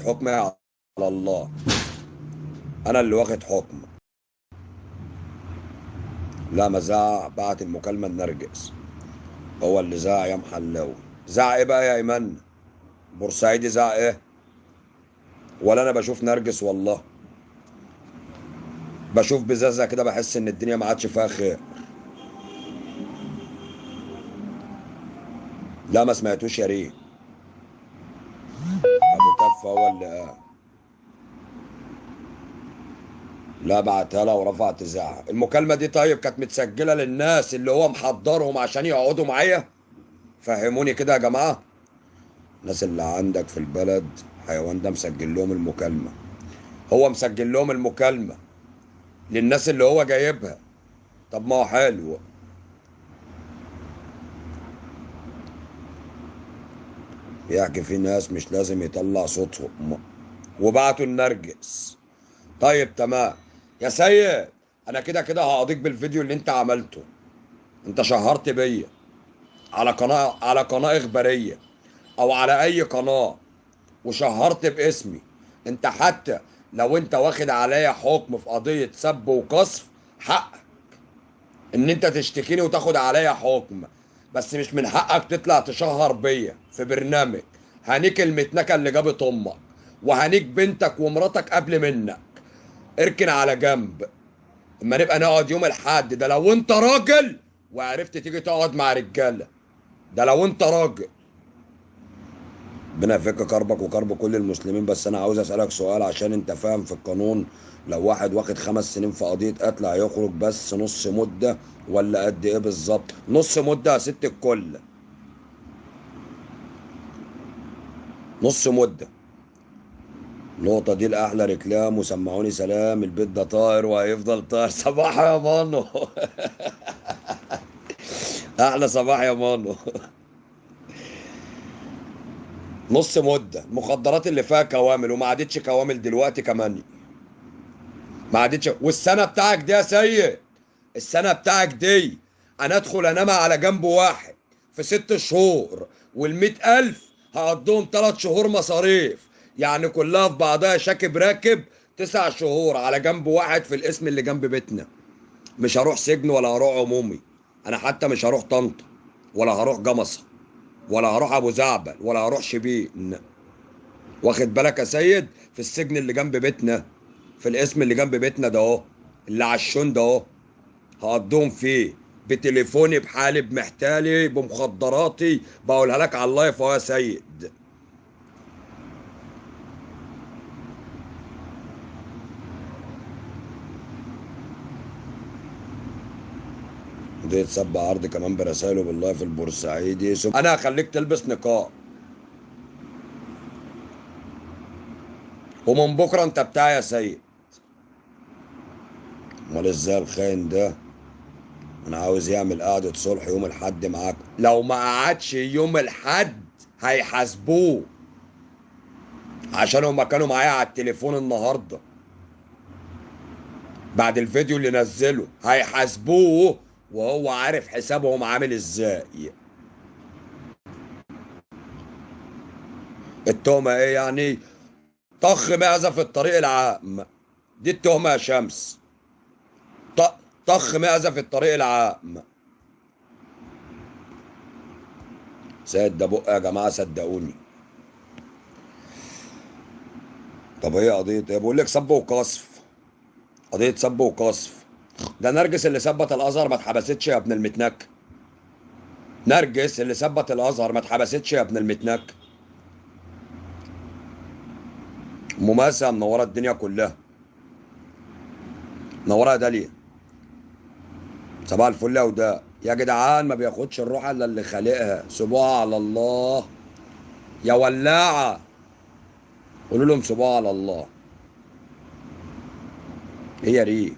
حكمي على الله. انا اللي واخد حكم. لا ما زعق، بعت المكالمة لنرجس. هو اللي زعق يا محلاوي. زعق ايه بقى يا ايمن؟ بورسعيدي زعق ايه؟ ولا انا بشوف نرجس والله. بشوف بزازة كده بحس ان الدنيا ما عادش فيها خير. لا ما سمعتوش يا ريت. ابو كف هو اللي قال. لا بعتها لها ورفعت تزعق. المكالمة دي طيب كانت متسجلة للناس اللي هو محضرهم عشان يقعدوا معايا؟ فهموني كده يا جماعة. الناس اللي عندك في البلد حيوان ده مسجل لهم المكالمة. هو مسجل لهم المكالمة للناس اللي هو جايبها. طب ما هو حلو. يحكي في ناس مش لازم يطلع صوتهم وبعتوا النرجس. طيب تمام يا سيد. انا كده كده هقضيك بالفيديو اللي انت عملته. انت شهرت بيا على قناة اخبارية او على اي قناة، وشهرت باسمي. انت حتى لو انت واخد عليا حكم في قضية سب وقذف، حقك ان انت تشتكيني وتاخد عليا حكم، بس مش من حقك تطلع تشهر بيا في برنامج. هنيك المتنكة اللي جابت امك، وهنيك بنتك ومراتك قبل منك. اركن على جنب. اما نبقى نقعد يوم الحد ده لو انت راجل وعرفت تيجي تقعد مع رجاله. ده لو انت راجل. ربنا يفك كربك وكرب كل المسلمين. بس انا عاوز اسالك سؤال عشان انت فاهم في القانون. لو واحد واخد 5 سنين في قضيه قتل هيخرج بس نص مده ولا قد ايه بالظبط؟ نص مده يا ست الكل. نص مده. النقطة دي لأحلى ركلام وسمعوني سلام. البيت ده طاير وهيفضل طاير. صباح يا مانو. أحلى صباح يا مانو. نص مدة. المخدرات اللي فيها كوامل وما عادتش كوامل دلوقتي كمان. ما عادتش. والسنة بتاعك دي يا سيد، السنة بتاعك دي أنا أدخل أنام على جنب واحد في 6 شهور، وال100,000 هقضيهم 3 شهور مصاريف. يعني كلها في بعضها شاكب راكب 9 شهور على جنب واحد في الاسم اللي جنب بيتنا. مش هروح سجن ولا هروح عمومي. أنا حتى مش هروح طنطا ولا هروح جمصة ولا هروح أبو زعبل ولا هروح شبين. واخد بالك يا سيد؟ في السجن اللي جنب بيتنا، في الاسم اللي جنب بيتنا ده اهو، اللي على الشون ده اهو. هقضيهم فيه بتليفوني بحالي بمحتالي بمخدراتي بقولها لك على اللايف اهو يا سيد. دي تصب عرض كمان برساله باللايف البورسعيدي. انا هخليك تلبس نقاب، ومن بكره انت بتاعي يا سيد. امال ازاي الخاين ده؟ انا عاوز يعمل قعدة صلح يوم الحد معاك. لو ما قعدش يوم الحد هيحاسبوه، عشان هما كانوا معايا على التليفون النهارده بعد الفيديو اللي نزله. هيحاسبوه وهو عارف حسابهم عامل ازاي. التهمة ايه يعني؟ طخ معزة في الطريق العام. دي التهمة يا شمس. طخ معزة في الطريق العام. سيد ده بق يا جماعة صدقوني. طب هي قضية ايه؟ بقول لك سب وقذف. قضية سب وقذف. ده نرجس اللي ثبت الازهر ما اتحبستش يا ابن المتنك. نرجس اللي ثبت الازهر ما اتحبستش يا ابن المتنك. مماسة منورة الدنيا كلها. منورة يا داليا. صباح الفل يا وده يا جدعان. ما بياخدش الروح الا اللي خالقها. سيبوها على الله يا ولاعة. قولوا لهم سيبوها على الله. هي ريق.